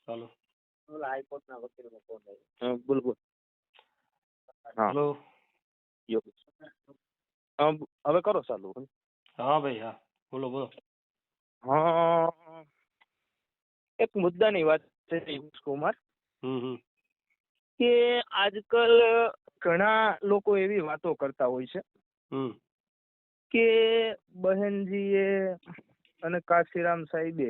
ચાલો. ઓલા હાઈકોર્ટના વકીલનો ફોન આવ્યો. બોલ બોલ. હા હેલો. હવે કરો ચાલુ. હા ભાઈ, હા, બોલો બોલો. હા, એક મુદ્દાની વાત છે યુનુસ કુમાર, કે આજકાલ ઘણા લોકો એવી વાતો કરતા હોય છે કે બહેનજીએ અને કાશીરામ સાહેબે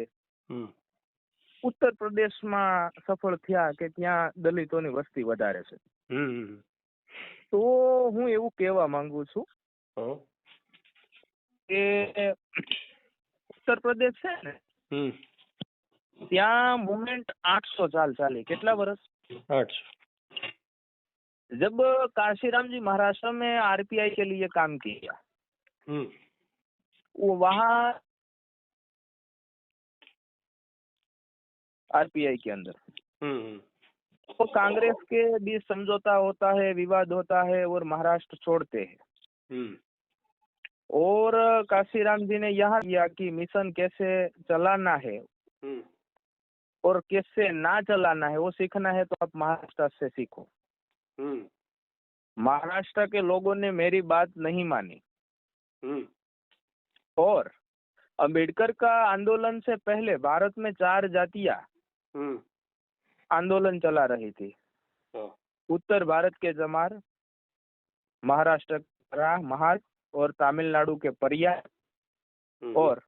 ઉત્તર પ્રદેશમાં સફળ થયા કે ત્યાં દલિતોની વસ્તી વધારે છે. તો હું એવું કહેવા માંગુ છું કે ઉત્તર પ્રદેશ છે ને, ત્યાં મુવમેન્ટ 800 साल ચાલી. કેટલા વર્ષ? 800. जब काशीराम जी महाराष्ट्र में आरपीआई के लिए काम किया, वो वहाँ आरपीआई के अंदर तो कांग्रेस के बीच समझौता होता है, विवाद होता है और महाराष्ट्र छोड़ते हैं. और काशीराम जी ने यहाँ किया कि मिशन कैसे चलाना है और कैसे ना चलाना है वो सीखना है तो आप महाराष्ट्र से सीखो. महाराष्ट्र के लोगों ने मेरी बात नहीं मानी और अम्बेडकर का आंदोलन से पहले भारत में 4 जातियां आंदोलन चला रही थी. उत्तर भारत के जमार, महाराष्ट्र का महार और तमिलनाडु के परियार और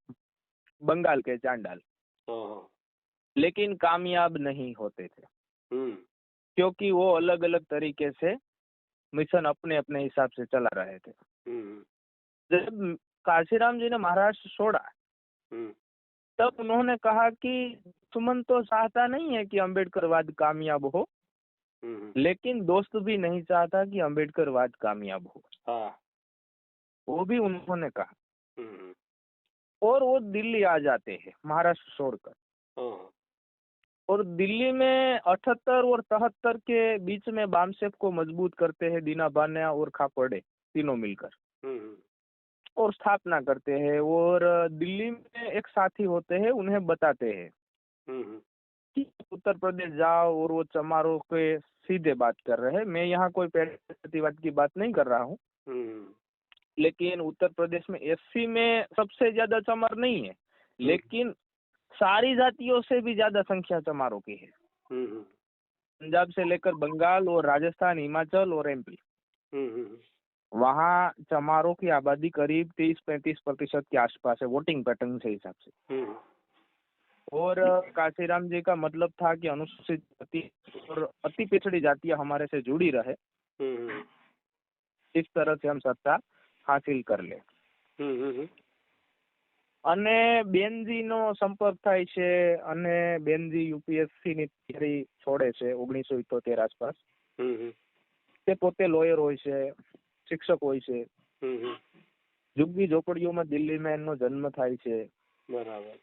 बंगाल के चांडाल, लेकिन कामयाब नहीं होते थे क्योंकि वो अलग अलग तरीके से मिशन अपने अपने हिसाब से चला रहे थे. जब काशीराम जी ने महाराष्ट्र छोड़ा तब उन्होंने कहा कि सुमन तो चाहता नहीं है कि अम्बेडकरवाद कामयाब हो, लेकिन दोस्त भी नहीं चाहता कि अम्बेडकरवाद कामयाब हो. वो भी उन्होंने कहा और वो दिल्ली आ जाते हैं महाराष्ट्र छोड़कर. और दिल्ली में 78 और 73 के बीच में बामसेफ को मजबूत करते हैं, दीना बान्या और खापर्डे तीनों मिलकर, और स्थापना करते हैं. और दिल्ली में एक साथी होते हैं, उन्हें बताते हैं कि उत्तर प्रदेश जाओ और वो चमारों के सीधे बात कर रहे हैं. मैं यहाँ कोई प्रतिवाद की बात नहीं कर रहा हूँ, लेकिन उत्तर प्रदेश में एससी में सबसे ज्यादा चमार नहीं है, लेकिन सारी जातियों से भी ज्यादा संख्या चमारों की है. पंजाब से लेकर बंगाल और राजस्थान, हिमाचल और एमपी, वहाँ चमारों की आबादी करीब 30-35% के आसपास है वोटिंग पैटर्न के हिसाब से. और काशीराम जी का मतलब था कि अनुसूचित जाति और अति पिछड़ी जातियां हमारे से जुड़ी रहे, इस तरह से हम सत्ता हासिल कर ले. અને બેનજીનો સંપર્ક થાય છે અને બેનજી યુપીએસસી ની તૈયારી છોડે છે 1978 આસપાસ. તે પોતે લોયર હોય છે, શિક્ષક હોય છે. ઝુગ્ગી ઝોપડીઓમાં દિલ્હીમાં એનો જન્મ થાય છે. બરાબર.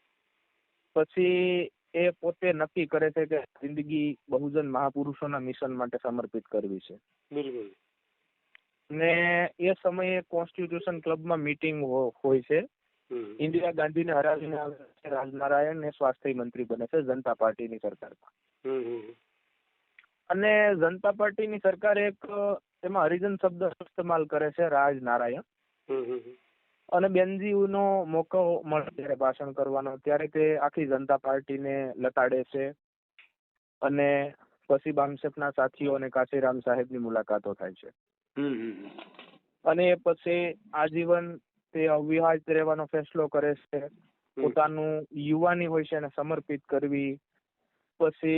પછી એ પોતે નક્કી કરે છે કે જિંદગી બહુજન મહાપુરુષોના મિશન માટે સમર્પિત કરવી છે. બિલકુલ. ને એ સમયે કોન્સ્ટિટ્યુશન ક્લબમાં મીટિંગ હોય છે. इंदिरा गांधी ने हराવીને રાજનારાયણ ને સ્વાસ્થ્ય મંત્રી બને છે જનતા પાર્ટીની સરકારમાં. અને જનતા પાર્ટીની સરકાર એક એમાં હરિજન શબ્દ ઇસ્તેમાલ કરે છે, રાજનારાયણ. અને બેનજીનો મોકો મળે ત્યારે ભાષણ કરવાનો, ત્યારે તે આખી જનતા પાર્ટીને લતાડે છે. અને પછી બામસેફના સાથીઓ અને કાશીરામ સાહેબની મુલાકાતો થાય છે. અને પછી આજીવન તે અવિવાહિત રહેવાનો ફેસલો કરે છે. પોતાનું યુવાની હોય છે એને સમર્પિત કરવી. પછી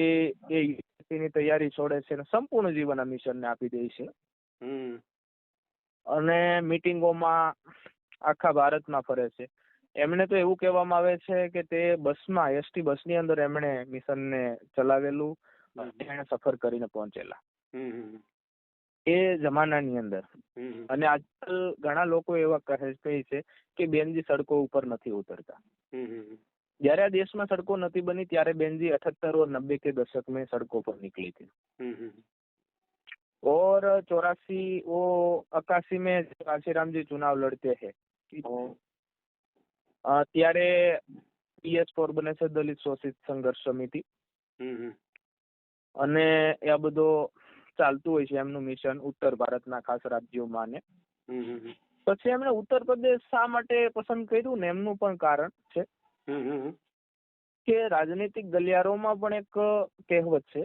એ યુનિવર્સિટીની તૈયારી છોડે છે અને સંપૂર્ણ જીવન આ મિશનને આપી દે છે. અને મીટિંગોમાં આખા ભારતમાં ફરે છે. એમણે તો એવું કહેવામાં આવે છે કે તે બસમાં, એસટી બસની અંદર એમણે મિશનને ચલાવેલું, એને સફર કરીને પહોંચેલા એ જમાનાની અંદર. અને આજકાલ ઘણા લોકો એવા કહે છે કે બેનજી સડકો ઉપર નથી ઉતરતા. जયારે આ દેશમાં સડકો નથી બની ત્યારે બેનજી 78 और 90 के दशक में सड़कों पर निकली थी. और 84 वो 81 में काशीराम जी चुनाव लड़ते हैं ત્યારે PS4 બને છે દલિત શોષિત સંઘર્ષ સમિતિ. હમ અને એ આ બધો ચાલતું હોય છે એમનું મિશન ઉત્તર ભારતના ખાસ રાજ્યોમાં. ને હમ પછી એમણે ઉત્તર પ્રદેશ શા માટે પસંદ કર્યું ને એમનું પણ કારણ છે હમ કે રાજનીતિક ગલિયારોમાં પણ એક કહેવત છે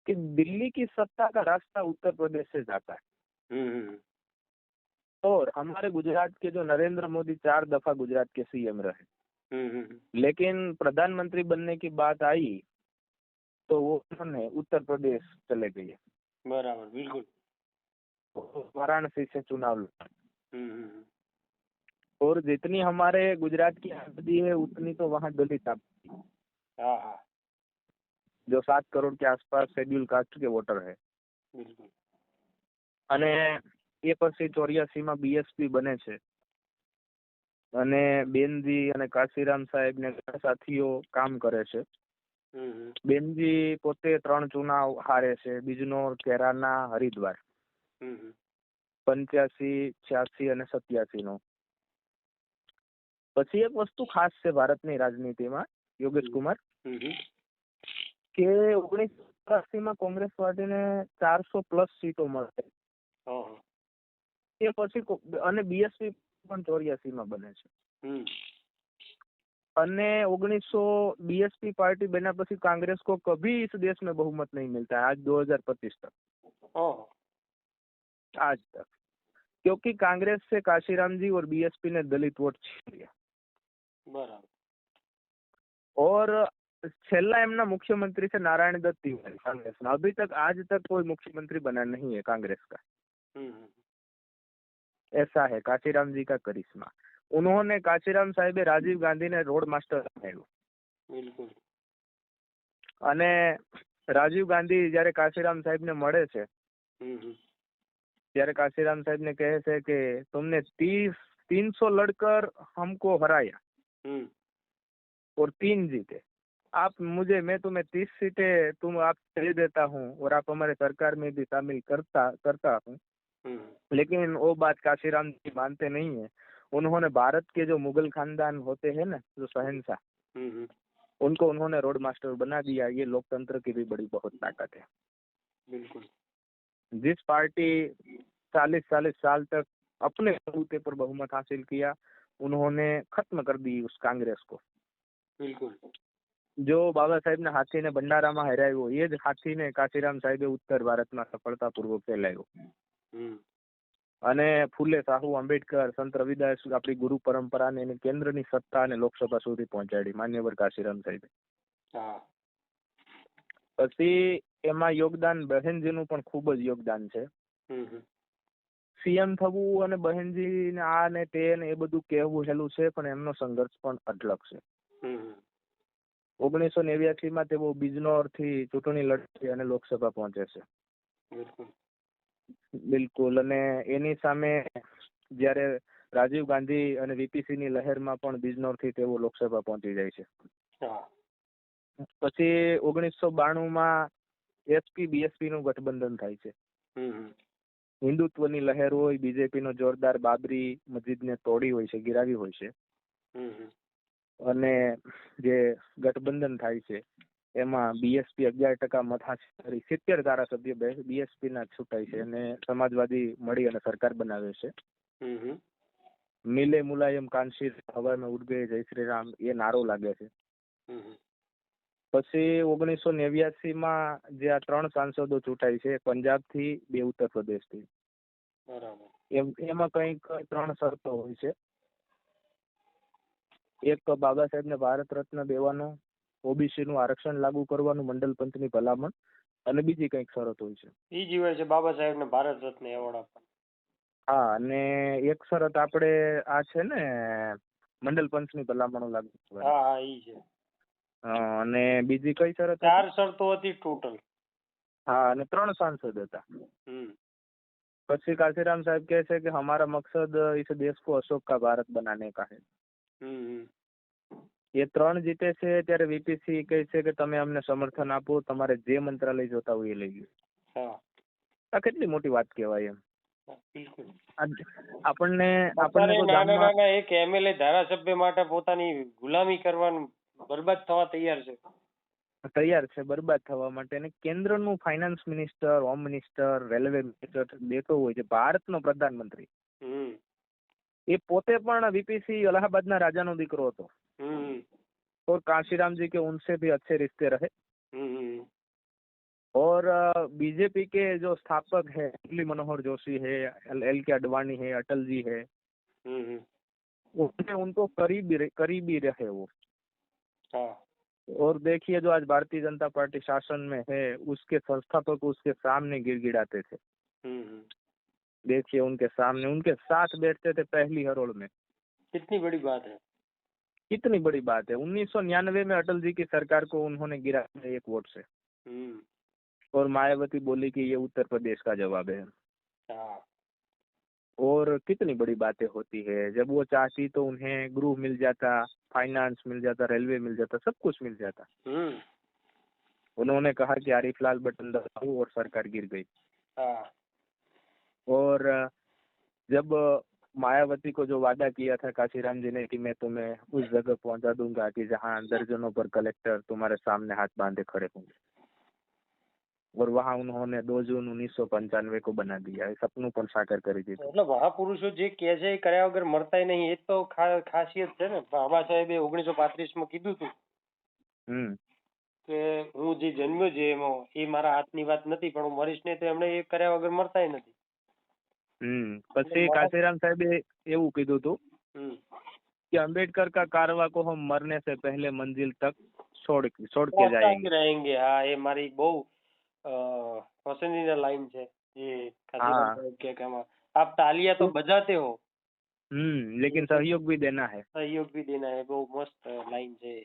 कि दिल्ली की सत्ता का रास्ता उत्तर प्रदेश से जाता है। हम्म और हमारे गुजरात के जो नरेंद्र मोदी 4 दफा गुजरात के सीएम रहे, लेकिन प्रधानमंत्री बनने की बात आई तो वो उन्होंने उत्तर प्रदेश चले गए। बराबर, बिल्कुल। वाराणसी से चुनाव लड़ा हम्म और जितनी हमारे गुजरात की आबादी है उतनी तो वहाँ दलित आबादी, हाँ हाँ, जो 7 करोड़ के आसपास शेड्यूल कास्ट के वोटर है। बिल्कुल। અને એ પછી 84 માં બીએસપી બને છે અને બેનજી અને કાશીરામ સાહેબ ને સાથીઓ કામ કરે છે. બેનજી પોતે 3 ચુનાવ હારે છે, બિજનોર, કેરાના, હરિદ્વાર, 85, 86 અને 87 નો. પછી એક વસ્તુ ખાસ છે ભારતની રાજનીતિમાં યોગેશ કુમાર કે 1983 માં કોંગ્રેસ પાર્ટીને 400+ સીટો મળે એ પછી અને બીએસપી પણ 84 માં બને છે અને 1900 बीएसपी पार्टी बना પછી कांग्रेस को कभी इस देश में बहुमत नहीं मिलता है आज 2025 तक, आज तक, क्योंकि कांग्रेस से काशीराम जी और बीएसपी ने दलित वोट छीन लिया। बराबर। और छेल्ला एमना मुख्यमंत्री से नारायण दत्त तिवारी कांग्रेस में, अभी तक आज तक कोई मुख्यमंत्री बना नहीं है कांग्रेस का। ऐसा है काशीराम जी का करिश्मा। उन्होंने काशीराम साहेबे राजीव गांधी ने रोड मास्टर बनाવ્યો। बिल्कुल। અને રાજીવ ગાંધી જ્યારે કાશીરામ સાહેબ ને મળે છે ત્યારે કાશીરામ સાહેબ ने कहे છે કે तुमने 300 लड़कर हमको हराया और 3 जीते, आप मुझे, मैं तुम्हें 30 सीटें आप दे देता हूँ और आप हमारे सरकार में भी शामिल करता हूँ, लेकिन वो बात काशीराम जी मानते नहीं है। उन्होंने भारत के जो मुगल खानदान होते हैं ना, जो शहंशाह, उनको उन्होंने रोड मास्टर बना दिया। ये लोकतंत्र की भी बड़ी बहुत ताकत है। बिल्कुल। जिस पार्टी 40 साल तक अपने बलबूते पर बहुमत हासिल किया, उन्होंने खत्म कर दी उस कांग्रेस को। बिल्कुल। जो बाबा साहेब ने हाथी ने भंडारा में हरायो, ये ज हाथी ने काशीराम साहेबे उत्तर भारत में सफलतापूर्वक फैलायो। અને ફૂલે સાહુ આંબેડકર, સંત રવિદાસ આપણી ગુરુ પરંપરાને એને કેન્દ્રની સત્તા અને લોકસભા સુધી પહોંચાડી માન્યવર કાશીરામ સાહેબે. પછી એમાં યોગદાન બહેનજીનું પણ ખૂબ જ યોગદાન છે. સીએમ થવું અને બહેનજીને આ ને તે ને એ બધું કહેવું હેલું છે, પણ એમનો સંઘર્ષ પણ અઢળક છે. 1989 માં તેઓ બિજનોરથી ચૂંટણી લડે અને લોકસભા પહોંચે છે. બિલકુલ. અને એની સામે જ્યારે રાજીવ ગાંધી અને વીપીસી ની લહેરમાં પણ બિજનોરથી તેઓ લોકસભા પહોંચી જાય છે. પછી 1992 માં એસપી બીએસપી નું ગઠબંધન થાય છે. હિન્દુત્વની લહેર હોય, બીજેપી નો જોરદાર બાબરી મસ્જિદ ને તોડી હોય છે, ગિરાવી હોય છે, અને જે ગઠબંધન થાય છે એમાં બીએસપી 11% મત હાંસલ કરી 70 ધારાસભ્ય બીએસપી ના છૂટાય છે અને સમાજવાદી મળી અને સરકાર બનાવે છે. મિલે મુલાયમ કાનશીર હવા में उड़ गए जय श्री राम એ નારો લાગે છે. પછી 1989 માં જે આ 3 સાંસદો ચૂંટાય છે, પંજાબ થી, 2 ઉત્તર પ્રદેશ થી. એમાં કંઈક 3 શરતો હોય છે. એક બાબા સાહેબ ને ભારત રત્ન દેવાનો, ઓબીસી નું આરક્ષણ લાગુ કરવાનું, મંડલ પંચની ભલામણ, અને બીજી કંઈક શરત હોય છે. ઈ જ હોય છે બાબા સાહેબ ને ભારત રત્ન એવોર્ડ આપવાનો. હા, અને એક શરત આપણે આ છે ને મંડલ પંચની ભલામણો લાગુ કરવાની. હા હા, ઈ છે. અને બીજી કઈ શરત? 4 શરતો હતી ટોટલ. हाँ, અને 3 सांसद હતા. પછી काशीराम साहब કહે છે કે हमारा मकसद इस देश को अशोक का भारत बनाने का है. એ 3 જીતે છે ત્યારે વીપીસી કહે છે કે તમે અમને સમર્થન આપો, તમારે જે મંત્રાલય જોતા હોય એ લઈ લો. આ કેટલી મોટી વાત કહેવાય એમ. બિલકુલ. આપણને નાના એક એમએલએ ધારાસભ્ય માટે પોતાની ગુલામી કરવાનું બરબાદ થવા તૈયાર છે. તૈયાર છે બરબાદ થવા માટે. અને કેન્દ્રનું finance minister, home minister, railway minister દેતો હોય છે, ભારતનો પ્રધાનમંત્રી, હમ એ પોતે પણ વીપીસિંહ અલ્હાબાદના રાજાનો દીકરો હતો. हम्म और कांशीराम जी के उनसे भी अच्छे रिश्ते रहे. हम्म और बीजेपी के जो स्थापक है मुरली मनोहर जोशी है, एल के अडवाणी है, अटल जी है, हम्म उसने उनको करीबी रहे वो. हाँ और देखिए जो आज भारतीय जनता पार्टी शासन में है उसके संस्थापक उसके सामने गिड़गिड़ाते थे. हम्म देखिए उनके सामने उनके साथ बैठते थे पहली हरोड़ में. कितनी बड़ी बात है. कितनी बड़ी बात है. 1999 में अटल जी की सरकार को उन्होंने गिरा दिया एक वोट से. हम्म और मायावती बोली कि ये उत्तर प्रदेश का जवाब है. हाँ और कितनी बड़ी बातें होती है. जब वो चाहती तो उन्हें गृह मिल जाता, फाइनेंस मिल जाता, रेलवे मिल जाता, सब कुछ मिल जाता. हम्म उन्होंने कहा कि आरिफ लाल बटन दबाओ और सरकार गिर गई. हाँ और जब मायावती को जो वादा किया था काशीराम जी ने कि मैं तुम्हें उस जगह पहुंचा दूंगा कि जहां दर्जनों पर कलेक्टर तुम्हारे सामने हाथ बांधे खड़े होंगे, और वहां उन्होंने 2 जून 1995 को बना दिया. સપનું પણ સાકાર કરી દીધું. એટલે મહાપુરુષો જે કહે છે એ કર્યા વગર મરતાય નહીં, એ જ તો ખાસિયત છે ને. બાબા સાહેબે 1935 માં કીધું હતું હમ કે હું જે જન્મ્યો છે એમાં એ મારા હાથની વાત નથી, પણ હું મરીશ નહીં, તો એમણે એ કર્યા વગર મરતાય નથી. પછી કાશીરામ સાહેબે એવું કીધું હતું હમ कि अंबेडकर का कारवा को हम मरने से पहले मंजिल तक छोड़ के પહોંચતા जाएंगे. જ रहेंगे. હા, એ મારી બહુ પસંદીદા લાઈન છે. એ કાશીરામ સાહેબ કે આમાં આપ તાલિયા તો બજાતે હો, लेकिन सहयोग भी देना है. સહયોગ ભી દેના હે. બહુ મસ્ત લાઈન છે.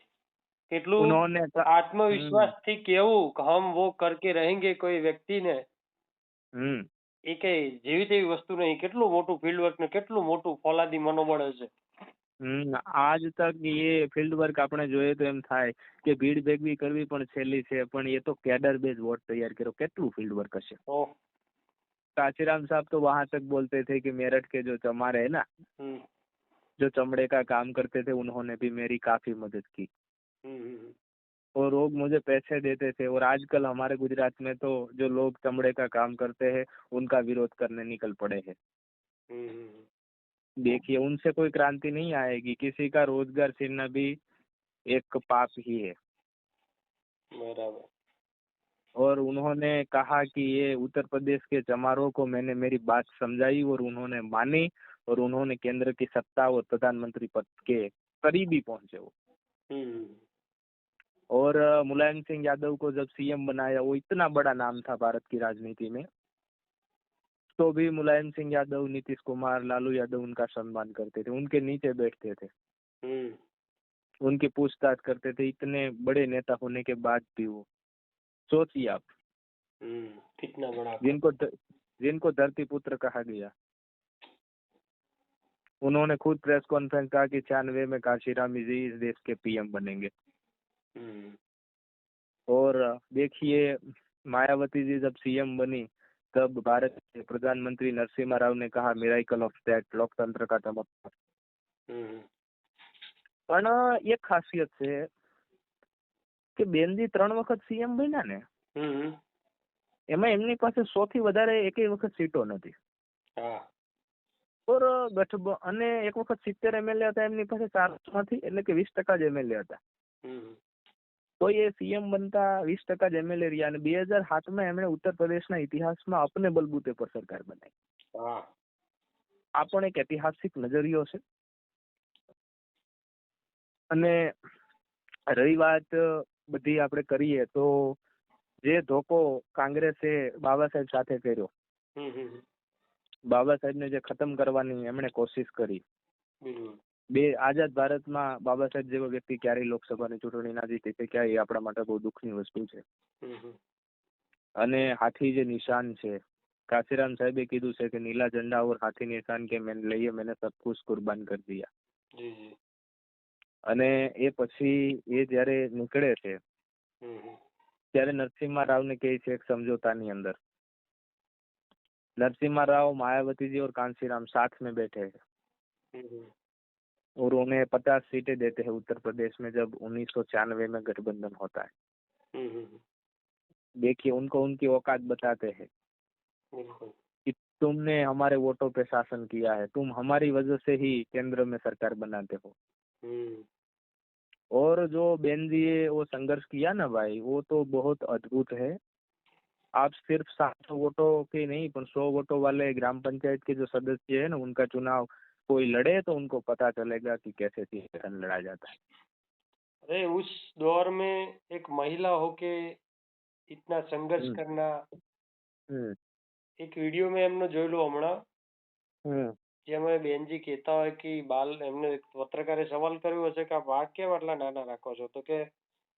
કેટલું उन्होंने આત્મવિશ્વાસ થી કેવું કે હમ વો કરકે રહેંગે કોઈ વ્યક્તિને, એ કઈ જેવી તેવી વસ્તુ નહીં. કેટલું મોટું ફિલ્ડ વર્ક ને કેટલું મોટું ફોલાદી મનોબળ હશે. આજ તક ये ફિલ્ડ વર્ક આપણે જોઈએ તો એમ થાય કે ભીડ ભેગવી કરવી પણ છેલ્લી છે, પણ એ તો કેડર બેઝ વોટ તૈયાર કર્યો. કેટલું ફિલ્ડ વર્ક હશે. काशीराम साहब तो वहां तक बोलते थे कि मेरठ के जो चमार है ना, जो चमड़े का काम करते थे, उन्होंने भी मेरी काफी मदद की और लोग मुझे पैसे देते थे. और आजकल हमारे गुजरात में तो जो लोग चमड़े का काम करते हैं उनका विरोध करने निकल पड़े हैं. देखिए उनसे कोई क्रांति नहीं आएगी. किसी का रोजगार छीनना भी एक पाप ही है. बराबर. और उन्होंने कहा कि ये उत्तर प्रदेश के चमारों को मैंने मेरी बात समझाई और उन्होंने मानी, और उन्होंने केंद्र की सत्ता और प्रधानमंत्री पद के करीबी पहुंचे वो. और मुलायम सिंह यादव को जब सीएम बनाया, वो इतना बड़ा नाम था भारत की राजनीति में, तो भी मुलायम सिंह यादव, नीतीश कुमार, लालू यादव उनका सम्मान करते थे, उनके नीचे बैठते थे, उनकी पूछताछ करते थे. इतने बड़े नेता होने के बाद भी वो, सोचिए आप, कितना बड़ा, जिनको धरती पुत्र कहा गया. उन्होंने खुद प्रेस कॉन्फ्रेंस कहा कि 96 में काशीराम जी इस देश के पीएम बनेंगे. और देखिए मायावती जी जब सीएम बनी तब भारत के प्रधानमंत्री नरसिम्हा राव ने कहा मिराकल ऑफ स्टेट, लोकतंत्र का चमत्कार. પણ એક ખાસિયત છે કે બેનજી 3 વખત સીએમ બન્યા ને, એમાં એમની પાસે 100 થી વધારે એકેય વખત સીટો નથી. और અને એક વખત 70 એમએલએ હતા એમની પાસે 400 માંથી, એટલે કે 20% જ એમએલએ હતા. તો એ સીએમ બનતા 20% જ એમએલએ રહ્યા. અને 2007 માં એમણે ઉત્તર પ્રદેશના ઇતિહાસમાં અપને બલબૂતે પર સરકાર બનાવી. આ પણ એક ઐતિહાસિક નજરિયો છે. અને રહી વાત બધી આપણે કરીએ તો જે ધોકો કોંગ્રેસે બાબા સાહેબ સાથે કર્યો, બાબા સાહેબને જે ખતમ કરવાની એમણે કોશિશ કરી, બે આઝાદ ભારતમાં બાબા સાહેબ જેવો વ્યક્તિ ક્યારેય લોકસભાની ચૂંટણી ના જીતી શક્યા, એ આપણા માટે બહુ દુઃખની વસ્તુ છે. અને હાથી જે નિશાન છે, કાશીરામ સાહેબે કીધું છે કે નીલા ઝંડા और हाथी निशान के मैंने लिए मैंने सब कुछ कुर्बान कर दिया. અને એ પછી એ જ્યારે નીકળે છે ત્યારે નરસિમ્हा राव ने કહે છે એક સમજોતાની અંદર, नरसिम्हा राव, मायावती जी और कांशीराम साथ में बैठे हैं और उन्हें 50 सीटें देते हैं उत्तर प्रदेश में जब 1996 में गठबंधन होता है. हम्म। देखिए उनको उनकी औकात बताते हैं बिल्कुल। कि तुमने हमारे वोटों पे शासन किया है, तुम हमारी वजह से ही केंद्र में सरकार बनाते हो। हम्म। और जो बेन जी ये वो संघर्ष किया ना भाई, वो तो बहुत अद्भुत है। आप सिर्फ 700 वोटों के नहीं पर 100 वोटों वाले ग्राम पंचायत के जो सदस्य है ना, उनका चुनाव कोई लड़े तो उनको पता चलेगा कि कैसे इलेक्शन लड़ा जाता है। अरे उस दौर में एक महिला होके इतना संघर्ष हम्म करना। हम्म એક વિડીયો મેં એમનો જોયેલો હમણાં, હમ જેમાં બેનજી કહેતા હોય કે બાલ એમને એક પત્રકારે સવાલ કર્યો હશે કે આ વાળ કેમ આટલા નાના રાખો છો, તો કે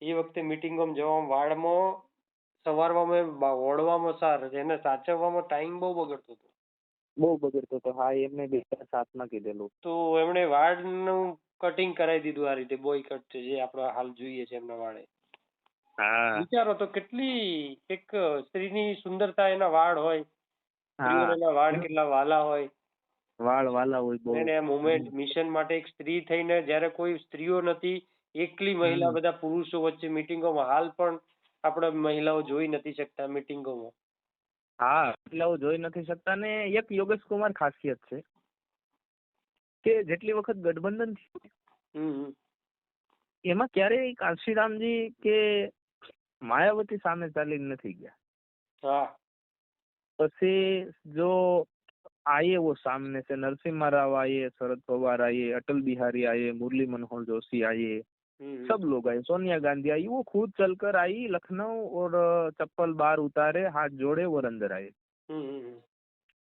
એ વખતે મિટિંગમાં જવામાં વાળમાં સવારમાં મેં ઓળવામાં સાર એને સાચવવામાં ટાઈમ બહુ બગડતો હતો. બહુ બગડતો હતો, હા એમને 2007માં કીધેલું. તો એમણે વાળનું કટિંગ કરાવી દીધું આ રીતે, બોય કટ છે જે આપણે હાલ જોઈએ છે એમના વાળે. હા વિચારો તો કેટલી એક સ્ત્રીની સુંદરતા એના વાળ હોય, સ્ત્રીઓને એના વાળ કેટલા વાલા હોય. વાળ વાલા હોય બહુ. એને મુવમેન્ટ મિશન માટે એક સ્ત્રી થઈને જ્યારે કોઈ સ્ત્રીઓ નથી, એકલી મહિલા બધા પુરુષો વચ્ચે મીટિંગોમાં, હાલ પણ આપણે મહિલાઓ જોઈ નથી શકતા મીટિંગોમાં. હા મહિલાઓ જોઈ નથી શકતા. ને એક યોગેશ કુમાર ખાસિયત છે કે જેટલી વખત ગઠબંધન થયું એમાં ક્યારેય કાંશીરામજી કે માયાવતી સામે ચાલીને નથી ગયા. હા. પછી जो आए वो सामने से, नरसिम्हा राव आए, शरद पवार आए, अटल बिहारी आए, मुरली मनोहर जोशी आए, सब लोग आए, सोनिया गांधी आई, वो खुद चलकर आई लखनऊ और चप्पल बाहर उतारे, हाथ जोड़े और अंदर आए.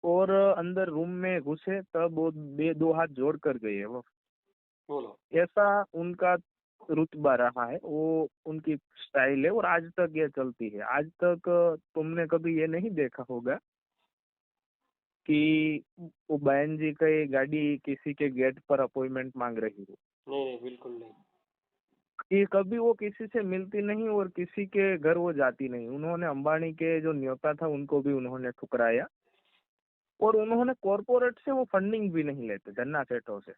और अंदर रूम में घुसे तब वो दो हाथ जोड़ कर गए वो. बोलो. ऐसा उनका रुतबा रहा है, वो उनकी स्टाइल है और आज तक ये चलती है. आज तक तुमने कभी ये नहीं देखा होगा कि वो बहन जी कई गाड़ी किसी के गेट पर अपॉइंटमेंट मांग रही हो. नहीं, बिल्कुल नहीं. कि कभी वो किसी से मिलती नहीं और किसी के घर वो जाती नहीं. उन्होंने अंबानी के जो न्योता था उनको भी उन्होंने ठुकराया और उन्होंने कॉरपोरेट से वो फंडिंग भी नहीं लेते, धन्ना सेठों से.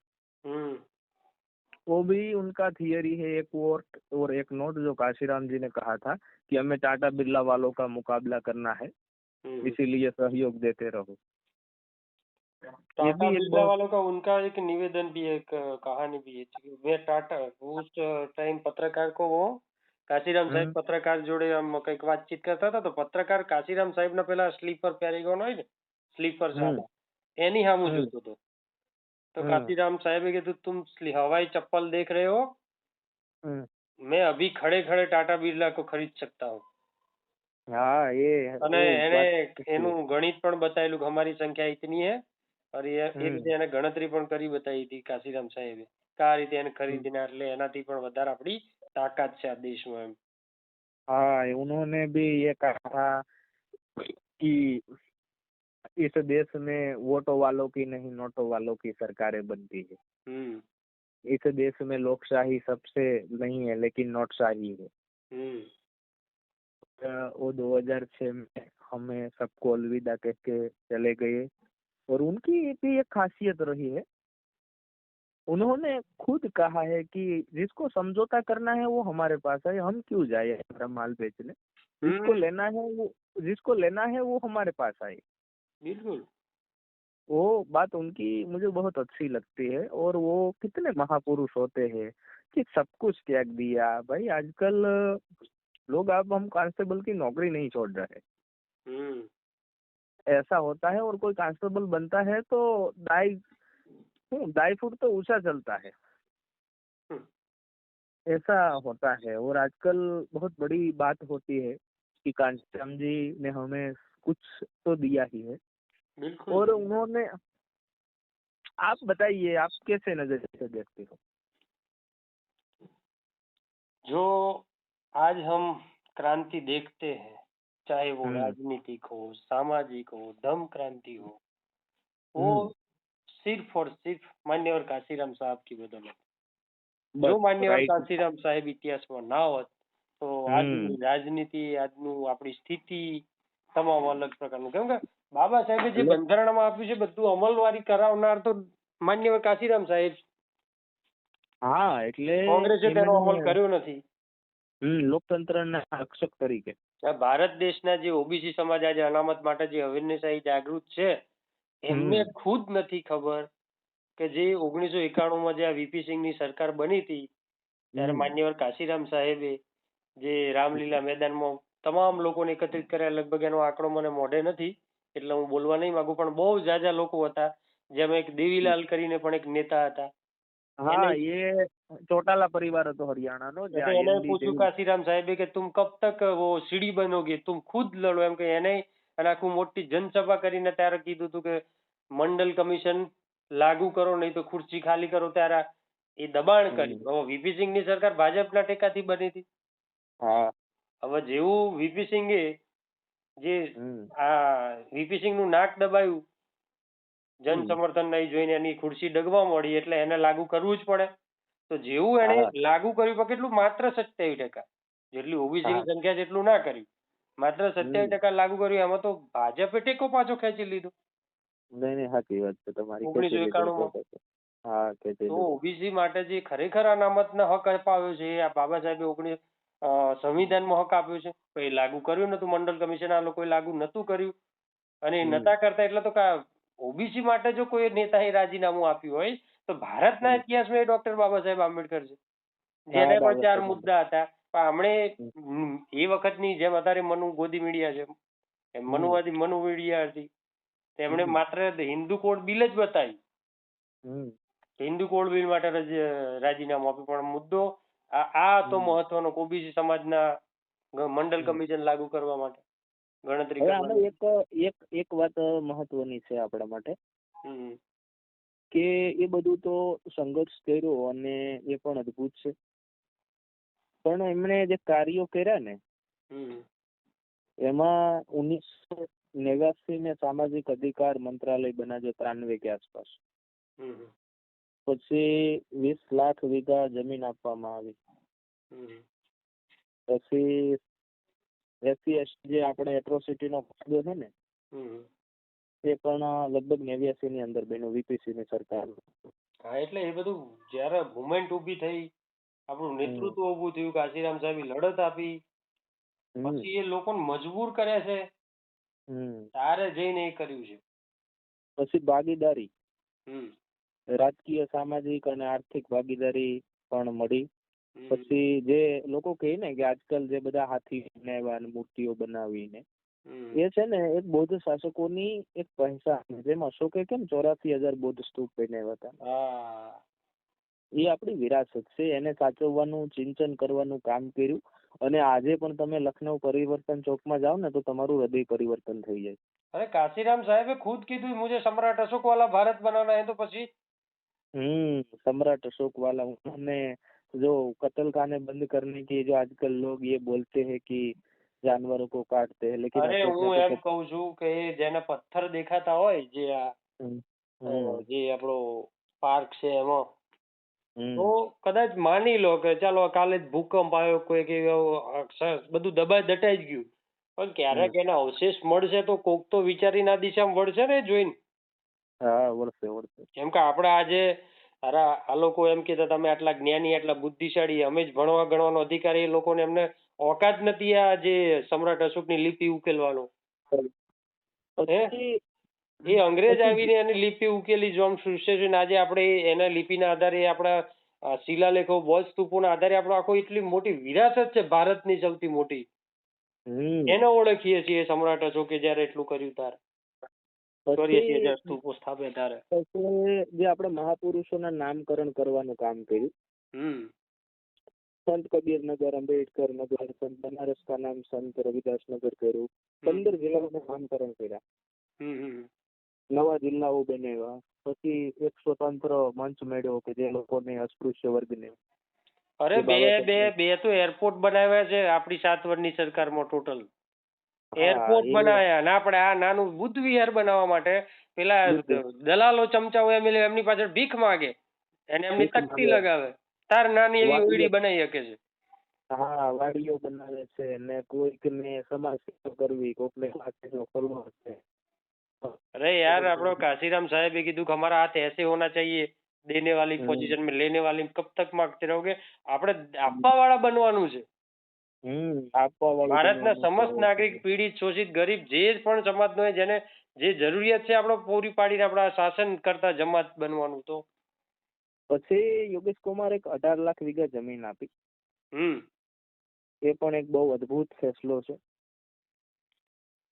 वो भी उनका थियरी है. एक वोट और एक नोट, जो काशीराम जी ने कहा था कि हमें टाटा बिरला वालों का मुकाबला करना है, इसीलिए सहयोग देते रहो. टाटा बिरला वालों का उनका एक निवेदन भी है, एक कहानी भी है. वे टाटा उस टाइम पत्रकार को वो કાશીરામ સાહેબ પત્રકાર જોડે આમ કંઈક વાતચીત કરતા હતા, તો પત્રકાર કાશીરામ સાહેબ ના પેલા સ્લીપર પેરેગોન હોય ને, સ્લીપર સાદા, એની સામું જોતો હતો. तो काशीराम साहब के तुम हवाई चप्पल देख रहे हो, मैं अभी खड़े खड़े टाटा बिरला को खरीद सकता हूँ. हाँ ये અને એને એનું ગણિત પણ બતાવેલું કે અમારી સંખ્યા ઇતની है, और એ રીતે એને ગણતરી પણ કરી બતાવી હતી કાશીરામ સાહેબે કે આ રીતે એને ખરીદીને એટલે એનાથી પણ વધારે આપણી તાકાત છે આ દેશમાં એમ. हाँ उन्होंने भी ये कहा था कि इस देश में वोटों वालों की नहीं नोटों वालों की सरकारें बनती है. इस देश में लोकशाही सबसे नहीं है लेकिन नोटशाही है. वो 2006 में हमें सबको अलविदा कह के चले गए. और उनकी भी एक खासियत रही है, उन्होंने खुद कहा है कि जिसको समझौता करना है वो हमारे पास है, हम क्यों जाए हमारा माल बेचने. जिसको लेना है वो हमारे पास आए. बिल्कुल. वो बात उनकी मुझे बहुत अच्छी लगती है. और वो कितने महापुरुष होते हैं कि सब कुछ त्याग दिया. भाई आजकल लोग, अब हम कांस्टेबल की नौकरी नहीं छोड़ रहे, ऐसा होता है. और कोई कांस्टेबल बनता है तो 2.5 फुट तो ऊंचा चलता है, ऐसा होता है. और आजकल बहुत बड़ी बात होती है कि कांशीराम जी ने हमें कुछ तो दिया ही है. और उन्होंने, आप बताइए आप कैसे नजर से देखते हो. जो आज हम क्रांति देखते हैं, चाहे वो राजनीतिक हो, सामाजिक हो, धम्म क्रांति हो, वो सिर्फ और सिर्फ मान्यवर काशीराम साहब की बदौलत. जो मान्यवर काशीराम साहेब ઇતિહાસમાં ના હોત તો આજની રાજનીતિ, આજનું આપણી સ્થિતિ તમામ અલગ પ્રકારનું. કેમ કે બાબા સાહેબે જે બંધારણમાં આપ્યું છે બધું અમલવારી કરાવનાર તો માન્યવર કાશીરામ સાહેબ. હા એટલે કોંગ્રેસે તેનો અમલ કર્યો નથી. લોકતંત્રના રક્ષક તરીકે. આ ભારત દેશના જે ઓબીસી સમાજ આજે અનામત માટે જે અવેરનેસ આવી જાગૃત છે એમને ખુદ નથી ખબર કે જે 1991 માં જે આ વીપી સિંઘની સરકાર બની હતી ત્યારે માન્યવર કાશીરામ સાહેબે જે રામલીલા મેદાનમાં તમામ લોકોને એકત્રિત કર્યા, લગભગ એનો આંકડો મને મોઢે નથી એટલે હું બોલવા નહીં માંગુ, પણ બહુ જાજા લોકો હતા, જેમાં એક દેવીલાલ કરીને પણ એક નેતા હતા. હા, એ ચોટાલા પરિવાર હતો હરિયાણાનો. એને પૂછ્યું કાશીરામ સાહેબે કે તુમ કબ તક वो सीढ़ी बनोगे, तुम खुद लड़ो એમ કે એને અને આખું મોટી જનસભા કરીને ત્યારે કીધું હતું કે મંડલ કમિશન લાગુ કરો નહીં તો ખુરશી ખાલી કરો. ત્યારે એ દબાણ કર્યું. વીપી સિંઘની સરકાર ભાજપના ટેકાથી બની હતી. હવે જેવું વીપી સિંઘે જે આ વીપી સિંઘનું નાક દબાયું જન સમર્થન નહીં જોઈને એની ખુરશી ડગવા મળી એટલે એને લાગુ કરવું જ પડે. તો જેવું એને લાગુ કર્યું પણ કેટલું, માત્ર 27%, જેટલી ઓબીસીની સંખ્યા જેટલું ના કર્યું, માત્ર 27% લાગુ કર્યું. એમાં તો ભાજપે ટેકો પાછો ખેંચી લીધો. નહીં, સાચી વાત છે તમારી. 1991 તો ઓબીસી માટે જે ખરેખર અનામતના હક અપાવ્યો છે, આ બાબા સાહેબે સંવિધાનમાં હક આપ્યો છે, તો એ લાગુ કર્યું નતું. મંડળ કમિશન આ લોકોએ લાગુ નતું કર્યું અને એ નતા કરતા એટલે તો ઓબીસી માટે જો કોઈ નેતાએ રાજીનામું આપ્યું હોય તો ભારતના ઇતિહાસમાં એ ડોક્ટર બાબા સાહેબ આંબેડકર છે, જેને પણ 4 મુદ્દા હતા. પણ હમણે એ વખતની જેમ અત્યારે મનુ ગોદી મીડિયા છે, એમ મનુવાદી મનુ મીડિયા હતી, તેમણે માત્ર હિન્દુ કોડ બિલ જ બતાવી, હિન્દુ કોડ બિલ માટે રાજીનામું આપ્યું. પણ મુદ્દો આ તો મહત્વનો, ઓબીસી સમાજના મંડળ કમિશન લાગુ કરવા માટે ગણતરી કરવા. એક વાત મહત્વની છે આપણા માટે કે એ બધું તો સંઘર્ષ કર્યો અને એ પણ અદભુત છે, પણ એમણે જે કાર્યો કર્યા ને એમાં 1989 में सामाजिक अधिकार मंत्रालय बना जो 93 के आसपास, પછી 20 લાખ વીઘા જમીન આપવામાં આવી, પછી જે આપણે એટ્રોસિટી નો કાયદો છે ને એ પણ લગભગ 89 ની અંદર બન્યો વીપીસી ની સરકાર. હા, એટલે એ બધું જયારે મુવમેન્ટ ઉભી થઈ, આપણું નેતૃત્વ ઉભું થયું, કાશીરામ સાહેબે લડત આપી, પછી એ લોકોને મજબૂર કરે છે તારે જઈને એ કર્યું છે. પછી ભાગીદારી, રાજકીય, સામાજિક અને આર્થિક ભાગીદારી પણ મળી. પછી જે લોકો કહે ને કે આજકાલ જે બધા હાથી બનાવ્યા મૂર્તિઓ બનાવીને, એ છે ને એક બૌદ્ધ શાસકોની એક પહેચાન, જેમ અશોકે કેમ 84,000 બૌદ્ધ સ્તૂપ બનાવ્યા હતા, એ આપણી વિરાસત છે. એને સાચવવાનું, ચિંતન કરવાનું કામ કર્યું. અને આજે પણ તમે લખનઉ પરિવર્તન ચોકમાં જાઓ ને તો તમારું હૃદય પરિવર્તન થઈ જાય. અરે કાશીરામ સાહેબે ખુદ કીધું મુझे सम्राट अशोक वाला भारत बनाना है. તો પછી सम्राट अशोक वाला. उन्होंने जो कत्ल खाने बंद करने की जो आजकल लोग ये बोलते हैं कि जानवरों को काटते हैं, लेकिन અરે હું એમ કહું છું કે જેને પથ્થર દેખાતા હોય, જે આપણો પાર્ક છે એમાં, તો કદાચ માની લો કે ચાલો કાલે જ ભૂકંપ આવ્યો, કોઈ કે બધું દટાઈ જ ગયું, પણ ક્યારેક એના અવશેષ મળશે તો કોક તો વિચારીને આ દિશામાં વળશે ને જોઈને. કેમ કે આપણે આજે આ લોકો એમ કહેતા તમે આટલા જ્ઞાની, આટલા બુદ્ધિશાળી, અમે જ ભણવા ગણવાનો અધિકાર, એ લોકોને એમને ઓકાત નથી આ જે સમ્રાટ અશોકની લિપિ ઉકેલવાનો. એ અંગ્રેજ આવીને એની લિપિ ઉકેલી, જોન સુશેશન. આજે આપણે એના લિપિના આધારે, આપણા શિલાલેખો, બૌદ્ધ સ્તૂપોના આધારે આપણો આખો એટલી મોટી વિરાસત છે ભારતની, સૌથી મોટી, એને ઓળખીએ છીએ. સમ્રાટ અશોકે જયારે એટલું કર્યું ત્યારે, 84,000 સ્તૂપો સ્થાપ્યા ત્યારે. જે આપણે મહાપુરુષોના નામકરણ કરવાનું કામ કર્યું, સંત કબીરનગર, અંબેડકર નગર, સંત બનારસ કા નામ સંત રવિદાસ નગર કર્યું, 15 જિલ્લાઓનું નામકરણ કર્યા, નવા જિલ્લાઓ બનાવ્યા. પછી એક સ્વતંત્ર મંચ મળ્યો કે જે લોકોને અસ્પૃશ્ય વર્ગને. અરે બે તો એરપોર્ટ બનાવ્યા છે આપણી 7 વર્ષની સરકારમાં. ટોટલ એરપોર્ટ બનાવ્યા. અને આપણે આ નાનું બુદ્ધ વિહાર બનાવવા માટે પેલા દલાલો, ચમચાઓ એમની પાછળ ભીખ માગે, એને એમની તકતી લગાવે, તાર નાની એવી ઓયડી બનાવી શકે છે. હા, વાડીઓ બનાવે છે ને કોઈકને સમાજ સેવા કરવી, કોઈકને ખાતેનો ખોલવો છે. अरे यार, આપણો કાશીરામ સાહેબે કીધું કે हमारा हाथ ऐसे होना चाहिए, देने वाली पोजीशन में लेने वाली कब तक मांगते रहोगे. આપણે આપવા વાળા બનવાનું છે. આપવા વાળું ભારતના સમસ્ત નાગરિક, પીડિત, શોષિત, ગરીબ જે પણ સમાજનો હોય, જેને જે જરૂરિયાત છે આપણે પૂરી પાડીને આપણા શાસન કરતા જમાત બનવાનું. તો પછી યોગેશ કુમાર એક 18 લાખ વીઘા જમીન આપી. એ પણ એક બહુ અદ્ભુત ફેસલો છે.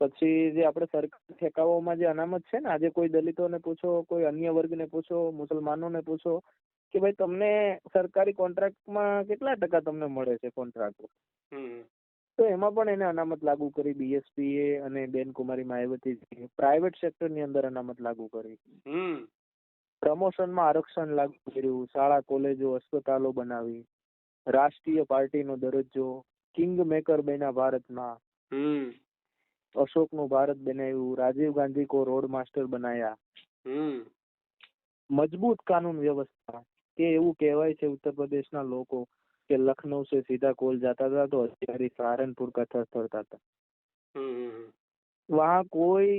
પછી જે આપણે સરકારી ઠેકાઓમાં જે અનામત છે ને, આજે કોઈ દલિતોને પૂછો, કોઈ અન્ય વર્ગને પૂછો, મુસલમાનોને પૂછો કે ભાઈ તમને સરકારી કોન્ટ્રાક્ટમાં કેટલા ટકા તમને મળે છે કોન્ટ્રાક્ટ, તો એમાં પણ એને અનામત લાગુ કરી બીએસપીએ અને બેનકુમારી માયાવતી પ્રાઇવેટ સેક્ટરની અંદર અનામત લાગુ કરી. પ્રમોશનમાં આરક્ષણ લાગુ કર્યું, શાળા કોલેજો અસ્પતાલો બનાવી, રાષ્ટ્રીય પાર્ટીનો દરજ્જો, કિંગ મેકર બન્યા ભારતમાં, અશોકનું ભારત બનાવ્યું, રાજીવ ગાંધી કો રોડ માસ્ટર બનાયા. મજબૂત કાનૂન વ્યવસ્થા કે એવું કહેવાય છે उत्तर प्रदेश ના લોકો કે लखनऊ से सीधा कॉल जाता था तो अधिकारी सहारनपुर का थरथरता था. वहाँ कोई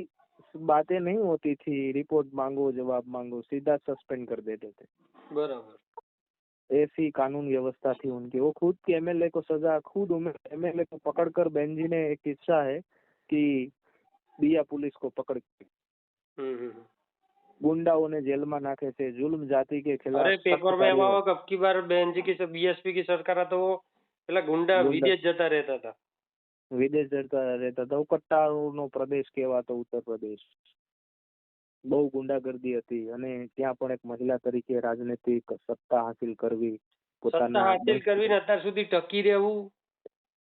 बातें नहीं होती थी, रिपोर्ट मांगो जवाब मांगो, सीधा सस्पेंड कर देते थे. बराबर. ऐसी कानून व्यवस्था थी उनकी. वो खुद के एमएलए को सजा, खुद एमएलए को पकड़कर बेंजी ने एक किस्सा है कि दिया पुलिस को पकड़ के गुंडाओं ने जेल में नाखे थे, जुल्म जाति के खिलाफ. अरे पेपर में एम आओ अब की बार बेंजी की बीएसपी की सरकार तो वो પેલા ગુંડા વિદેશ જતા રહેતા હતા. વિદેશ જતા રહેતા હતા. કટ્ટાનો પ્રદેશ કહેવાતો ઉત્તર પ્રદેશ. બહુ ગુંડાગર્દી હતી અને ત્યાં પણ એક મહિલા તરીકે રાજનૈતિક સત્તા હાસિલ કરવી, સત્તા હાસિલ કરવી ને અત્યાર સુધી ટકી રહેવું.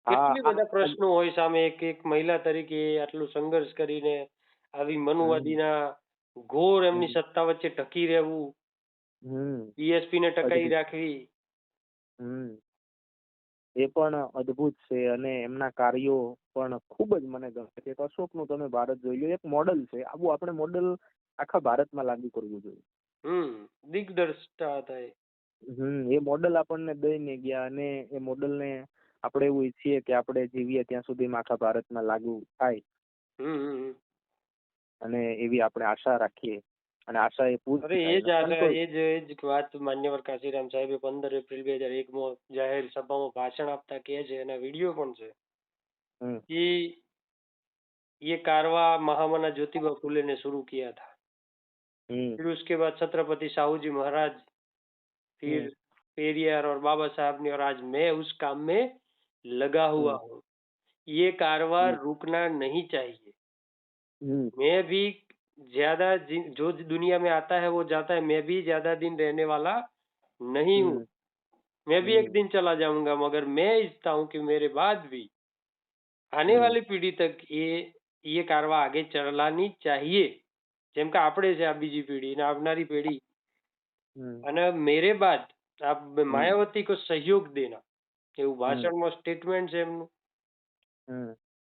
કેટલી બધા પ્રશ્નો હોય સામે. એક મહિલા તરીકે આટલું સંઘર્ષ કરીને આવી મનુવાદીના ઘોર એમની સત્તા વચ્ચે ટકી રહેવું, બીએસપી ને ટકાઈ રાખવી. એ પણ અદ્ભુત છે અને એમના કાર્યો પણ ખૂબ જ મને ગમે છે. અશોકનું તમે ભારત જોઈ લો, એક મોડલ છે. આવું આપણે મોડલ આખા ભારતમાં લાગુ કરવું જોઈએ. દિગ્દર્શિતા હતા એ મોડલ આપણને દઈને ગયા અને એ મોડલને આપણે એવું ઈચ્છીએ કે આપણે જીવીએ ત્યાં સુધીમાં આખા ભારતમાં લાગુ થાય અને એવી આપણે આશા રાખીએ અને આશા એ પૂરી એ જ વાત માન્યવર કાશીરામ સાહેબે 15 એપ્રિલ 2001 જાહેર સભામાં ભાષણ આપતા કહે છે, એના વિડીયો પણ છે कि ये कारवा महामना ज्योतिबा फुले ने शुरू किया था. फिर उसके बाद छत्रपति साहूजी महाराज, फिर पेरियार और बाबा साहब ने, और आज मैं उस काम में लगा हुआ हूँ. ये कारवा रुकना नहीं चाहिए. मैं भी ज्यादा जो दुनिया में आता है वो जाता है. मैं भी ज्यादा दिन रहने वाला नहीं हूँ. मैं भी एक दिन चला जाऊंगा, मगर मैं इच्छता हूँ कि मेरे बाद भी आने वाली पीढ़ी तक ये कारवा आगे चलानी चाहिए. જેમ કે આપણે છે આ બીજી પેઢી ને આવનારી પેઢી, અને મેરે બાદ આપ માયાવતી કો સહયોગ દેના, એવું ભાષણમાં સ્ટેટમેન્ટ છે એમનું.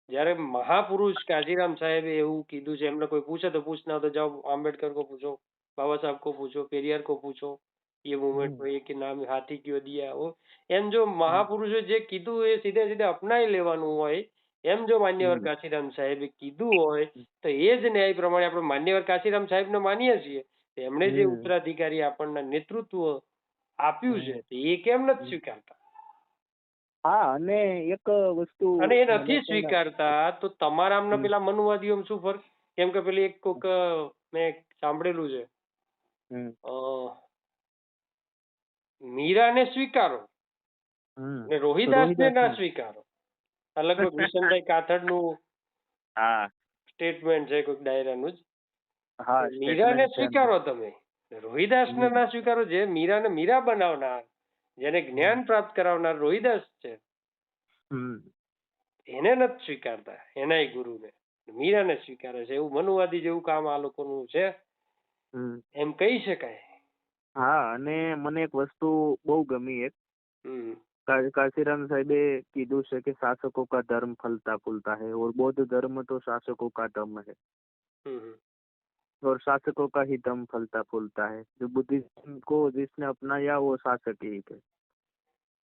જ્યારે મહાપુરુષ કાશીરામ સાહેબે એવું કીધું છે, એમને કોઈ પૂછે તો પૂછના હો તો જાઓ આંબેડકર को पूछो, बाबा साहब को पूछो, पेरियार को पूछो, ये मूवमेंट को एक नाम हाथी क्यों दिया हो. એમ જો મહાપુરુષો જે કીધું એ સીધે સીધે અપનાવી લેવાનું હોય. એમ જો માન્યવર કાશીરામ સાહેબે કીધું હોય તો એ જ ન્યાય પ્રમાણે આપણે માન્યવર કાશીરામ સાહેબને માનીએ છીએ. એમણે જે ઉત્તરાધિકારી આપણને નેતૃત્વ આપ્યું છે એ કેમ નથી સ્વીકારતા? હા, અને એક વસ્તુ અને એ નથી સ્વીકારતા તો તમારા આમના પેલા મનુવાદીઓ શું ફરક? કેમ કે પેલી એક કોક મેં સાંભળેલું છે, મીરાને સ્વીકારો ને રોહિદાસને ના સ્વીકારો. લગભગ વિશનભાઈ કાથડનું સ્ટેટમેન્ટ છે કોઈક ડાયરાનું જ. મીરાને સ્વીકારો તમે, રોહિદાસને ના સ્વીકારો. જે મીરાને મીરા બનાવનાર, જેને જ્ઞાન પ્રાપ્ત કરાવનાર રોહિદાસ છે, એને નથી સ્વીકારતા એનાય ગુરુને. મીરાને સ્વીકારે છે. એવું મનુવાદી જેવું કામ આ લોકોનું છે એમ કહી શકાય. હા, અને મને એક વસ્તુ બહુ ગમી. એક काशीराम साहिबे कीधु છે કે शासकों का धर्म फलता फूलता है और बौद्ध धर्म तो शासकों का धर्म है और शासकों का ही दम फलता फूलता है. जो बुद्धिज्म को जिसने अपनाया वो शासक ही है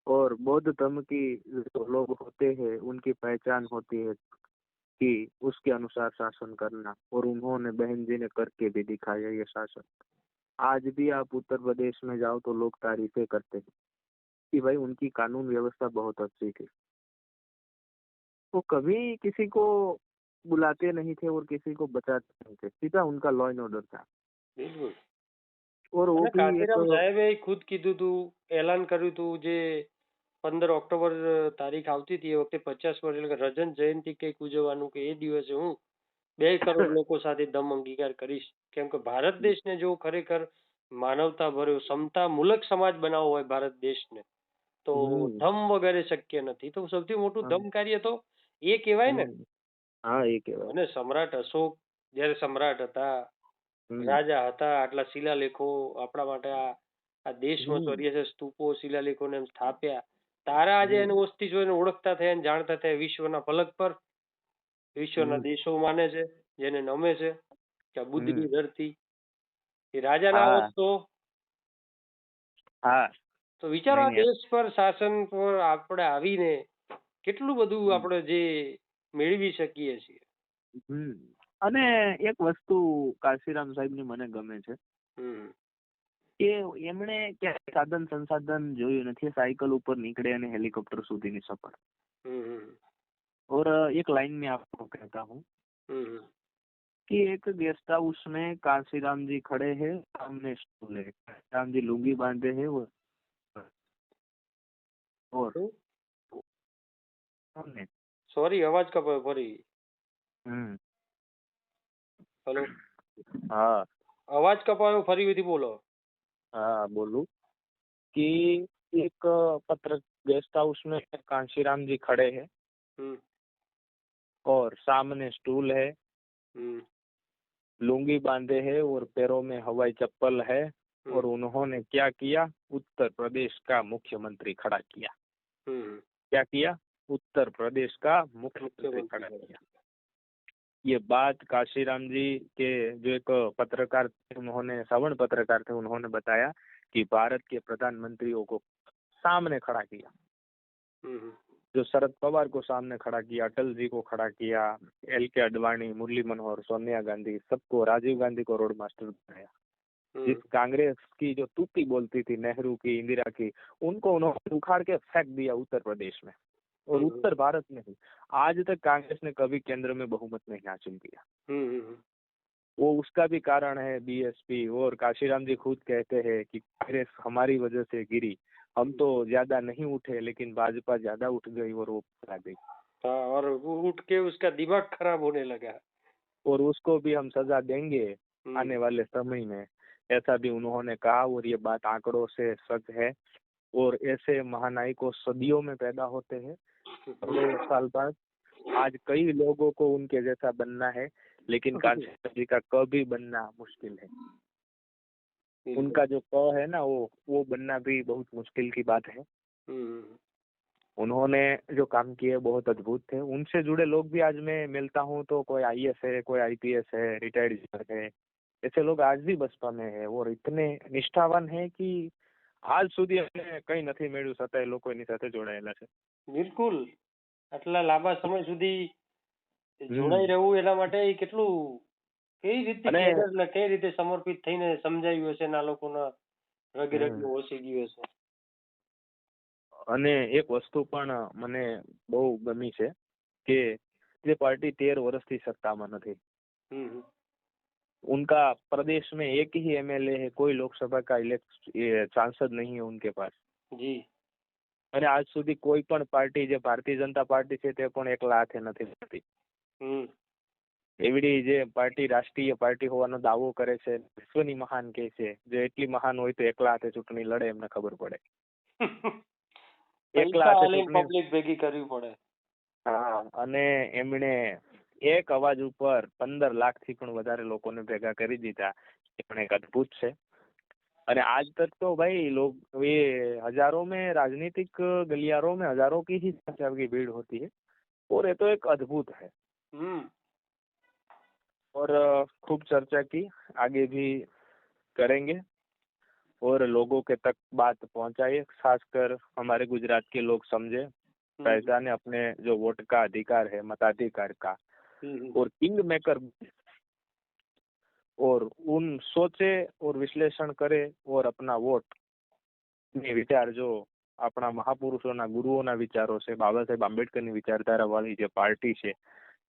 और बौद्ध धर्म की जो लोग होते हैं उनकी पहचान होती है कि उसके अनुसार शासन करना, और उन्होंने बहन जी ने करके भी दिखाया ये शासन. आज भी आप उत्तर प्रदेश में जाओ तो लोग तारीफें करते हैं कि भाई उनकी कानून व्यवस्था बहुत अच्छी थी. वो कभी किसी को बुलाते नहीं थे और किसी को बचाते नहीं थे, सीधा उनका लॉ एंड ऑर्डर था। બિલકુલ. और वो અને भी एक કાશીરામ સાહેબે ખુદ કીધું હતું, એલાન કર્યું હતું, જે 15 ઓક્ટોબર તારીખ આવતી હતી એ વખતે 50 વર્ષ એટલે કે રજત જયંતિ કંઈક ઉજવવાનું કે એ દિવસે હું 2 કરોડ લોકો સાથે દમ અંગીકાર કરીશ. કેમ કે ભારત દેશને જો ખરેખર માનવતા ભર્યો સમતા મૂલક સમાજ બનાવવો હોય ભારત દેશને, તો ધમ વગેરે શક્ય નથી. તો સૌથી મોટું ધમ કાર્ય તો એ કહેવાય ને. હા, એ કહેવાય. અને સમ્રાટ અશોક જ્યારે સમ્રાટ હતા, રાજા હતા, આટલા શિલાલેખો આપણા માટે આ દેશમાં ચોર્યાસી સ્તૂપો શિલાલેખોને એમ સ્થાપ્યા. તારા આજે એનું અસ્તિત્વને ઓળખતા થયા અને જાણતા થયા વિશ્વના ફલક પર. વિશ્વના દેશો માને છે, જેને નમે છે કે આ બુદ્ધની ધરતી. એ રાજા ના હોત તો વિચારો આ દેશ પર શાસન પર આપણે આવીને કેટલું બધું આપણે જે મેળવી શકીએ છીએ. અને એક વસ્તુ કાશીરામ સાહેબની મને ગમે છે કે એમણે ક્યાંય સાધન સંસાધન જોયું નથી. સાયકલ ઉપર નીકળે અને હેલિકોપ્ટર સુધીની સફર. और एक लाइन में आपको कहता हूँ कि एक गेस्ट हाउस में कांशीराम जी खड़े हैं, सामने स्टूल है, कांशीराम जी लुंगी बांधे हैं और सॉरी आवाज कपायो फरी. हेलो. हाँ, आवाज कपायो फरी बोलो. हाँ बोलू कि एक पत्र गेस्ट हाउस में कांशीराम जी खड़े हैं और सामने स्टूल है, लुंगी बांधे है और पैरों में हवाई चप्पल है और उन्होंने क्या किया, उत्तर प्रदेश का मुख्यमंत्री खड़ा किया. क्या किया? उत्तर प्रदेश का मुख्यमंत्री खड़ा किया. ये बात काशीराम जी के जो एक पत्रकार थे, उन्होंने सवर्ण पत्रकार थे, उन्होंने बताया कि भारत के प्रधानमंत्रियों को सामने खड़ा किया. जो शरद पवार को सामने खड़ा किया, अटल जी को खड़ा किया, एल.के. अडवाणी, मुरली मनोहर, सोनिया गांधी, सबको, राजीव गांधी को रोड मास्टर बनाया. जिस कांग्रेस की जो तूती बोलती थी, नेहरू की, इंदिरा की, उनको उन्होंने उखाड़ के फेंक दिया उत्तर प्रदेश में. और उत्तर भारत में ही आज तक कांग्रेस ने कभी केंद्र में बहुमत नहीं हासिल किया. वो उसका भी कारण है बीएसपी. और काशीराम जी खुद कहते हैं कि कांग्रेस हमारी वजह से गिरी, हम तो ज्यादा नहीं उठे लेकिन भाजपा ज्यादा उठ गई और वो आ गई. और उठ के उसका दिमाग खराब होने लगा और उसको भी हम सजा देंगे आने वाले समय में, ऐसा भी उन्होंने कहा. और ये बात आंकड़ों से सच है. और ऐसे महानायकों सदियों में पैदा होते हैं. 100 साल बाद आज कई लोगों को उनके जैसा बनना है, लेकिन काशीराम जी का कभी बनना मुश्किल है. उनका जो क है ना, वो बनना भी बहुत मुश्किल की बात है. उन्होंने जो काम किए बहुत अद्भुत थे. उनसे जुड़े लोग भी आज मैं मिलता हूँ तो कोई आईएएस है, कोई आईपीएस है, रिटायर्ड है, ऐसे लोग आज भी बसपा में है और इतने निष्ठावान है कि આજ સુધી અમે કઈ નથી મેળવ્યું છતાંય લોકો એની સાથે જોડાયેલા છે. બિલકુલ. આટલા લાંબા સમય સુધી જોડાઈ રહેવું એના માટે કેટલું કઈ રીતે સમર્પિત થઈને સમજાવ્યું હશે ને આ લોકોના રગે રગે ઓસી ગયું હશે. અને એક વસ્તુ પણ મને બહુ ગમી છે કે જે પાર્ટી 13 વર્ષથી સત્તામાં નથી, उनका प्रदेश में एक ही एमएलए है, कोई लोकसभा का सांसद नहीं है उनके पास जी. અને આજ સુધી કોઈ પણ પાર્ટી, જે ભારતીય જનતા પાર્ટી છે તે પણ એકલા હાથે નથી થતી. એવડી જે પાર્ટી રાષ્ટ્રીય પાર્ટી હોવાનો દાવો કરે છે, વિશ્વની મહાન કહે છે, જે એટલી મહાન હોય તો એકલા હાથે ચૂંટણી લડે એમને ખબર પડે. એકલા હાથે પબ્લિક ભેગી કરવી પડે. હા, અને એમણે એક અવાજ ઉપર 15 લાખથી પણ વધારે લોકોને ભેગા કરી દીધા. એ પણ એક અદ્ભુત છે. અને आज तक तो भाई लोग ये हजारों में राजनीतिक गलियारों में हजारों की ही संख्या की भीड़ होती है और ये तो एक अद्भुत है. और खूब चर्चा की, आगे भी करेंगे और लोगों के तक बात पहुंचाइए, खासकर हमारे गुजरात के लोग समझे, पहचाने अपने जो वोट का अधिकार है, मताधिकार का, और किंग मेकर और उन सोचे और विश्लेषण करे और अपना वोट विचार जो આપણા મહાપુરુષોના ગુરુઓના વિચારો છે, બાબા સાહેબ આંબેડકરની વિચારધારા વાળી જે પાર્ટી છે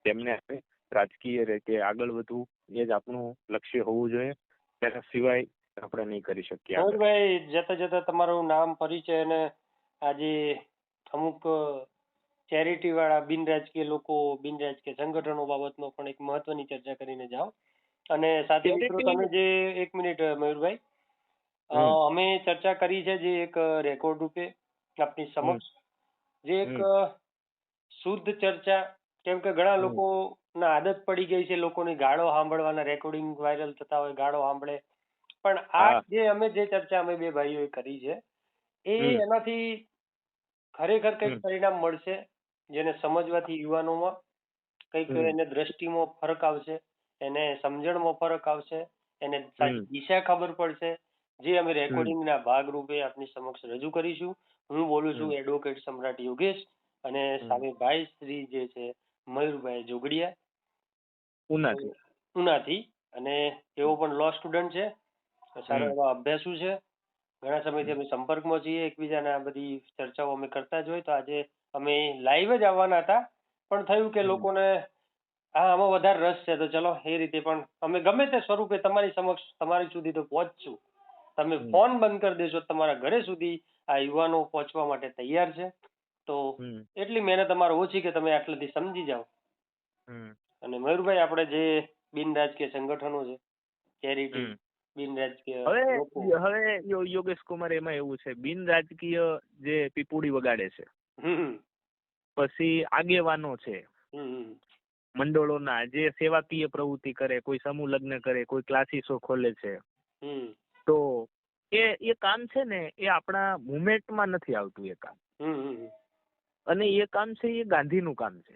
તેમને આપણે રાજકીય રીતે આગળ વધવું એ જ આપણું લક્ષ્ય હોવું જોઈએ. તેના સિવાય આપણે નહીં કરી શકીએ. ભાઈ જતા જતા તમારું નામ, પરિચય અને આજે અમુક ચેરિટી વાળા બિન રાજકીય લોકો, બિન રાજકીય સંગઠનો બાબતનો પણ એક મહત્વની ચર્ચા કરીને જાઓ. અને સાથે મિત્રો તમે જે 1 મિનિટ મયુરભાઈ, અમે ચર્ચા કરી છે જે એક રેકોર્ડ રૂપે આપની સમક્ષ, જે એક શુદ્ધ ચર્ચા, કેમ કે ઘણા લોકો ના આદત પડી ગઈ છે લોકોની ગાળો સાંભળવાના, રેકોર્ડિંગ વાયરલ થતા હોય, ગાળો સાંભળે. પણ આ જે અમે જે ચર્ચા અમે બે ભાઈઓએ કરી છે એ એનાથી ખરેખર કંઈક પરિણામ મળશે, જેને સમજવાથી યુવાનોમાં કંઈક એને દ્રષ્ટિમાં ફરક આવશે, એને સમજણમાં ફરક આવશે, એને સાચી દિશા ખબર પડશે, જે અમે રેકોર્ડિંગના ભાગરૂપે આપની સમક્ષ રજૂ કરીશું. હું બોલું છું એડવોકેટ સમ્રાટ યોગેશ, અને સામે ભાઈ શ્રી જે છે મયુરભાઈ જોગડિયા ઉનાથી, અને એવો પણ લો સ્ટુડન્ટ છે, સારા એવા અભ્યાસુ છે. ઘણા સમયથી અમે સંપર્કમાં છીએ એકબીજાના, આ બધી ચર્ચાઓ અમે કરતા જ હોય. તો આજે અમે લાઈવ જ આવવાના હતા, પણ થયું કે લોકોને આમાં વધારે રસ છે, તો ચલો એ રીતે પણ અમે ગમે તે સ્વરૂપે તમારી સમક્ષ, તમારી સુધી તો પહોંચશું. તમે ફોન બંધ કરી દેશો, તમારા ઘરે સુધી આ યુવાનો પહોંચવા માટે તૈયાર છે. તો એટલી મહેનત અમારે ઓછી કે તમે આટલાથી સમજી જાઓ. અને મયુરભાઈ, આપણે જે બિન રાજકીય સંગઠનો છે, ચેરિટી, બિન રાજકીય, હવે યોગેશ કુમાર, એમાં એવું છે, બિન રાજકીય જે પીપુડી વગાડે છે, પછી આગેવાનો છે મંડળોના, જે સેવાકીય પ્રવૃત્તિ કરે, કોઈ સમૂહ લગ્ન કરે, કોઈ ક્લાસીસો ખોલે છે, તો એ કામ છે ને એ આપણા મુવમેન્ટમાં નથી આવતું એ કામ. અને એ કામ છે એ ગાંધીનું કામ છે.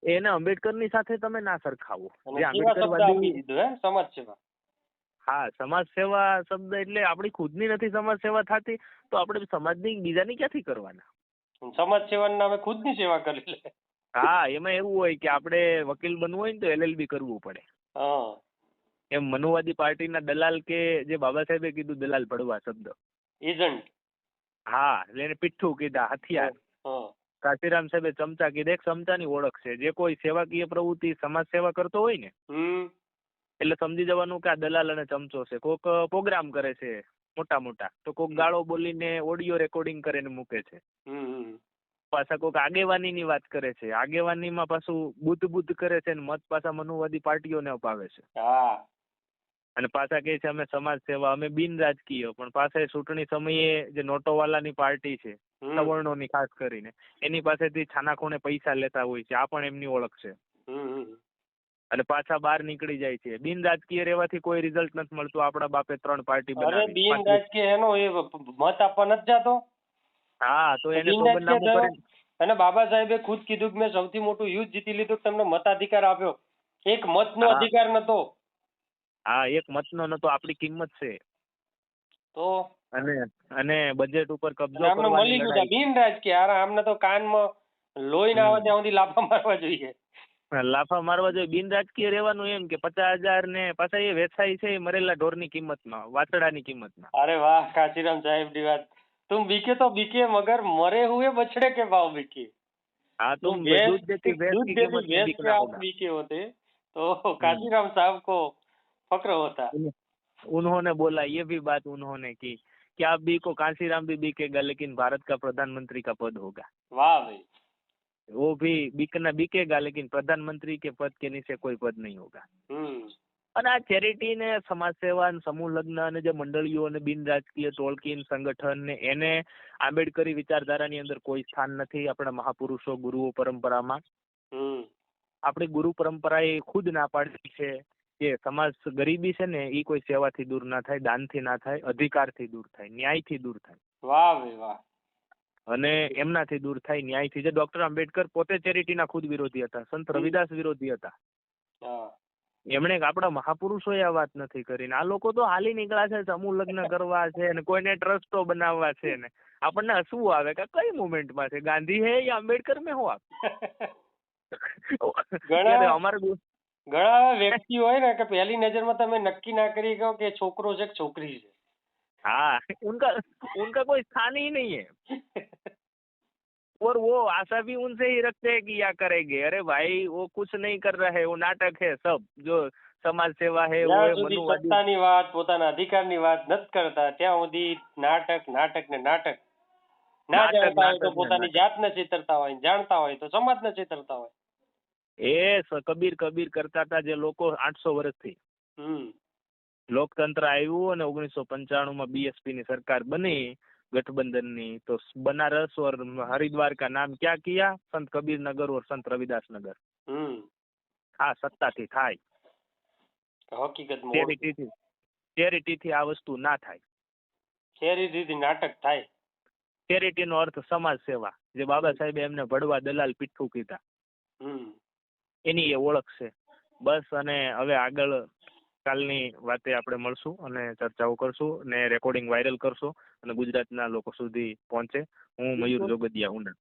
એને આંબેડકરની સાથે તમે ના સરખાવો. જે આંબેડકરવાદી સમાજ સેવા, હા, સમાજ સેવા શબ્દ એટલે આપણી ખુદની નથી સમાજ સેવા થતી, તો આપણે સમાજની બીજાની ક્યાંથી કરવાના? સમાજ સેવાના નામે ખુદની સેવા કરી લે. હા, એમાં એવું હોય કે આપણે વકીલ બનવું હોય ને તો LLB કરવું પડે. એમ મનુવાદી પાર્ટીના દલાલ, કે જે બાબા સાહેબે કીધું દલાલ ભડવા શબ્દ, એજન્ટ. હા, એને પીઠું કીધા, હથિયાર. કાશીરામ સાહેબે ચમચા કીધા. એક ચમચાની ઓળખ છે. જે કોઈ સેવાકીય પ્રવૃત્તિ, સમાજ સેવા કરતો હોય ને, એટલે સમજી જવાનું કે આ દલાલ અને ચમચો છે. કોક પ્રોગ્રામ કરે છે મોટા મોટા, તો કોક ગાળો બોલીને ઓડિયો રેકોર્ડિંગ કરીને મૂકે છે. પાછા કોક આગેવાનીની વાત કરે છે, આગેવાનીમાં પાછું બુદ્ધ કરે છે, મત પાછા મનુવાદી પાર્ટીઓને અપાવે છે. અને પાછા કહે છે અમે સમાજ સેવા, અમે બિન રાજકીય. પણ પાછા ચૂંટણી સમયે જે નોટોવાલાની પાર્ટી છે, સવર્ણોની ખાસ કરીને, એની પાસેથી છાના ખૂણે પૈસા લેતા હોય છે. આ પણ એમની ઓળખ છે. અને પાછા બહાર નીકળી જાય છે. બિન રાજકીય રહેવાથી કોઈ રિઝલ્ટ નથી મળતું. આપણા બાપે 3 પાર્ટી બનાવી. બિન રાજકીય એનો એ મત આપવા નથી જતો. હા, તો એને સોગંદનામું કરી. અને બાબા સાહેબે ખુદ કીધું કે મેં સૌથી મોટું યુદ્ધ જીતી લીધું, તમને મતાધિકાર આપ્યો. એક મતનો અધિકાર નતો. હા, એક મતનો નતો. આપણી કિંમત છે. તો અને બજેટ ઉપર કબજો કરવાની મળી ગયું. બિન રાજકીય આમને તો કાનમાં લોહી ના આવે ત્યાં સુધી લાફા મારવા જોઈએ. લાફા મારવા જોઈએ. બિન રાજકીય રહેવાનું એમ કે 50,000 ને પાછા એ વેચાય છે મરેલા ઢોરની કિંમતમાં, વાછડાની કિંમતમાં. અરે વાહ, કાશીરામ સાહેબ ની વાત. तुम बीके तो बीके, मगर मरे हुए बछड़े के भाव बीके. हाँ, तुम दूध देती भैंस की कीमत में बिकना होगा. बीके होते तो काशीराम साहब को फक्र होता. उन्होंने बोला, ये भी बात उन्होंने की कि आप बीको, काशीराम भी बीकेगा, लेकिन भारत का प्रधानमंत्री का पद होगा. वाह भाई. वो भी बीकेगा, लेकिन प्रधानमंत्री के पद के नीचे कोई पद नहीं होगा. અને આ ચેરિટી ને સમાજ સેવા, સમૂહ લગ્ન અને જે મંડળીઓ અને બિન રાજકીય ટોળકી સંગઠન ને, એને આંબેડકરી વિચારધારાની અંદર કોઈ સ્થાન નથી. આપણા મહાપુરુષો, ગુરુઓ પરંપરામાં આપણી ગુરુ પરંપરાએ ખુદ ના પાડી છે કે સમાજ ગરીબી છે ને એ કોઈ સેવાથી દૂર ના થાય, દાનથી ના થાય, અધિકારથી દૂર થાય, ન્યાયથી દૂર થાય. વાહ ભાઈ વાહ. અને એમનાથી દૂર થાય, ન્યાયથી. જે ડોક્ટર આંબેડકર પોતે ચેરિટીના ખુદ વિરોધી હતા, સંત રવિદાસ વિરોધી હતા. એમણે આપણા મહાપુરુષોએ આ વાત નથી કરી. આ લોકો તો હાલી નીકળ્યા છે સમૂહ લગ્ન કરવા છે ને કોઈને ટ્રસ્ટો બનાવવા છે ને. આપણને હસવું આવે કે કઈ મુવમેન્ટમાં છે, ગાંધી હે યા આંબેડકર મેં હો આપ. ઘણા વ્યક્તિ હોય ને કે પહેલી નજરમાં તમે નક્કી ના કરી કહો કે છોકરો છે કે છોકરી છે. हाँ, उनका उनका कोई स्थान ही नहीं है। और वो आशा भी उनसे ही रखते हैं कि या करेंगे। अरे भाई वो कुछ नहीं कर रहा है, वो नाटक है सब। जो समाज सेवा है वो જ્યાં है સુધી मनुवादी। સત્તાની વાત પોતાના અધિકારની વાત નથી કરતા ત્યાં સુધી નાટક નાટક ને નાટક ના નાટક જાણતા હોય તો નાટક ને પોતાની નાટક જાતને છેતરતા હોય જાણતા હોય તો સમાજને છેતરતા હોય. કબીર કબીર કરતા હતા જે લોકો 800 વર્ષથી હમ લોકતંત્ર આવ્યું અને 1995 बीएसपी ની સરકાર બની गठबंधन तो बनारस और हरिद्वार का नाम क्या किया? संत कबीर नगर और संत रविदास नगर। આ સત્તાથી થાય, હકીકતમાં ચેરિટીથી આ વસ્તુ ના થાય. ચેરિટીથી નાટક થાય. ચેરિટીનો અર્થ સમાજ સેવા, જે બાબા સાહેબે એમને ભડવા દલાલ પીઠું કીધા, એની એ ઓળખ છે બસ. અને હવે આગળ કાલની વાતે આપણે મળશું અને ચર્ચાઓ કરશું ને રેકોર્ડિંગ વાયરલ કરશું અને ગુજરાતના લોકો સુધી પહોંચે. હું મયુર જોગદિયા ઉના.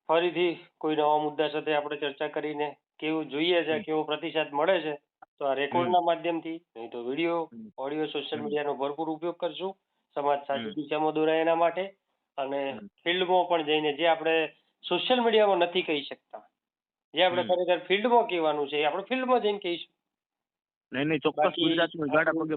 ફરીથી કોઈ નવા મુદ્દા સાથે આપણે ચર્ચા કરીને કેવું જોઈએ છે, કેવો પ્રતિસાદ મળે છે તો આ રેકોર્ડના માધ્યમથી, નહીં તો વિડીયો ઓડિયો સોશિયલ મીડિયાનો ભરપૂર ઉપયોગ કરશું સમાજ સાચી દિશામાં દોરાય એના માટે. અને ફિલ્ડમાં પણ જઈને જે આપણે સોશિયલ મીડિયામાં નથી કહી શકતા, જે આપણે ખરેખર ફિલ્ડમાં કહેવાનું છે એ આપણે ફિલ્ડમાં જઈને કહીશું. નહીં ચોક્કસ ગુજરાતનું ગાડા પગે